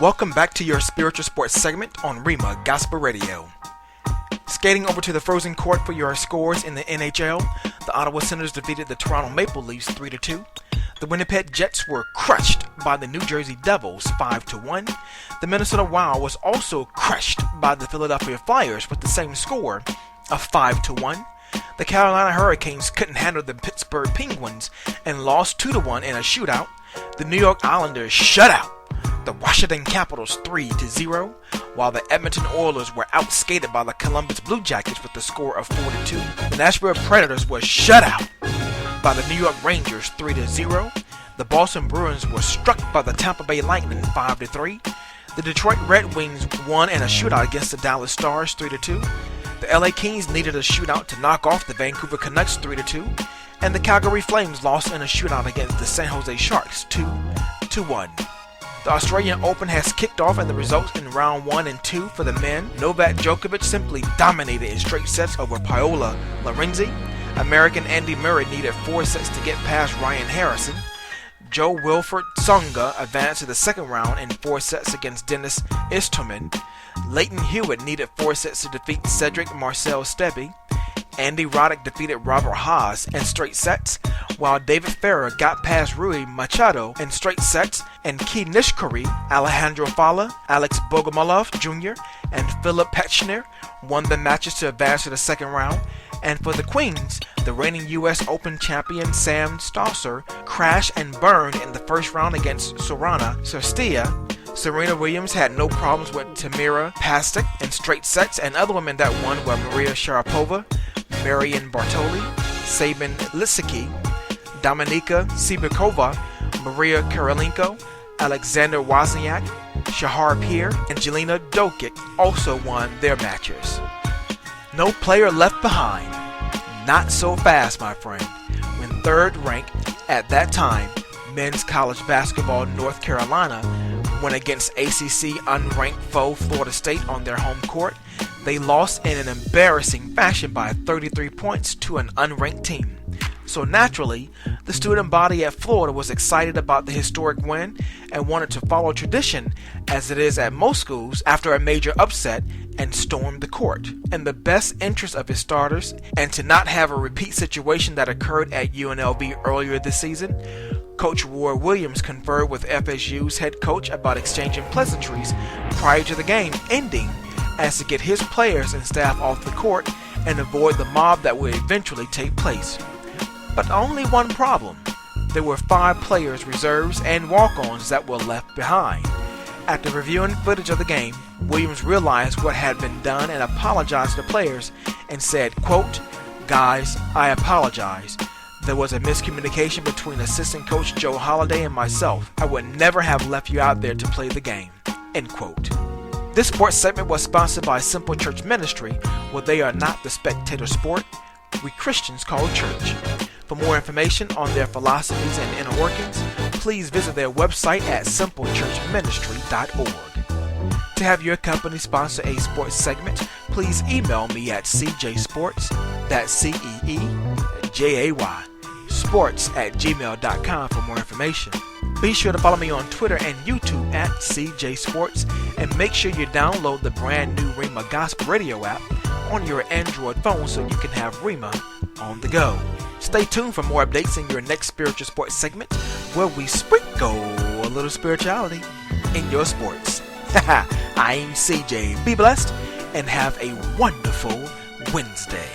Welcome back to your spiritual sports segment on Rima Gospel Radio. Skating over to the frozen court for your scores in the NHL, the Ottawa Senators defeated the Toronto Maple Leafs 3-2. The Winnipeg Jets were crushed by the New Jersey Devils 5-1. The Minnesota Wild was also crushed by the Philadelphia Flyers with the same score of 5-1. The Carolina Hurricanes couldn't handle the Pittsburgh Penguins and lost 2-1 in a shootout. The New York Islanders shut out the Washington Capitals 3-0, while the Edmonton Oilers were outskated by the Columbus Blue Jackets with the score of 4-2. The Nashville Predators were shut out by the New York Rangers 3-0. The Boston Bruins were struck by the Tampa Bay Lightning 5-3. The Detroit Red Wings won in a shootout against the Dallas Stars 3-2. The LA Kings needed a shootout to knock off the Vancouver Canucks 3-2. And the Calgary Flames lost in a shootout against the San Jose Sharks 2-1. The Australian Open has kicked off, and the results in round 1 and 2 for the men. Novak Djokovic simply dominated in straight sets over Paolo Lorenzi. American Andy Murray needed 4 sets to get past Ryan Harrison. Joe Wilfred Tsonga advanced to the second round in 4 sets against Dennis Istomin. Leighton Hewitt needed 4 sets to defeat Cedric Marcel Stebbi. Andy Roddick defeated Robert Haas in straight sets, while David Ferrer got past Rui Machado in straight sets, and Kei Nishikori, Alejandro Fala, Alex Bogomolov Jr., and Philip Petchner won the matches to advance to the second round. And for the Queens, the reigning U.S. Open champion Sam Stosur crashed and burned in the first round against Sorana Cîrstea. Serena Williams had no problems with Tamira Pastic in straight sets, and other women that won were Maria Sharapova, Marian Bartoli, Sabin Lisicki, Dominika Sibirkova, Maria Kirilenko, Alexander Wozniak, Shahar Peer, and Jelena Dokic also won their matches. No player left behind. Not so fast, my friend. When third ranked at that time, men's college basketball North Carolina went against ACC unranked foe Florida State on their home court, they lost in an embarrassing fashion by 33 points to an unranked team. So naturally, the student body at Florida was excited about the historic win and wanted to follow tradition, as it is at most schools, after a major upset and stormed the court in the best interest of his starters and to not have a repeat situation that occurred at UNLV earlier this season. Coach Roy Williams conferred with FSU's head coach about exchanging pleasantries prior to the game ending, as to get his players and staff off the court and avoid the mob that would eventually take place. But only one problem. There were 5 players, reserves, and walk-ons that were left behind. After reviewing footage of the game, Williams realized what had been done and apologized to the players and said, quote, "Guys, I apologize. There was a miscommunication between assistant coach Joe Holliday and myself. I would never have left you out there to play the game." End quote. This sports segment was sponsored by Simple Church Ministry, where they are not the spectator sport we Christians call church. For more information on their philosophies and inner workings, please visit their website at simplechurchministry.org. To have your company sponsor a sports segment, please email me at cjsports, that's CEEJAY, sports@gmail.com for more information. Be sure to follow me on Twitter and YouTube at CJSports, and make sure you download the brand new Rima Gospel Radio app on your Android phone so you can have Rima on the go. Stay tuned for more updates in your next spiritual sports segment, where we sprinkle a little spirituality in your sports. I'm CJ. Be blessed and have a wonderful Wednesday.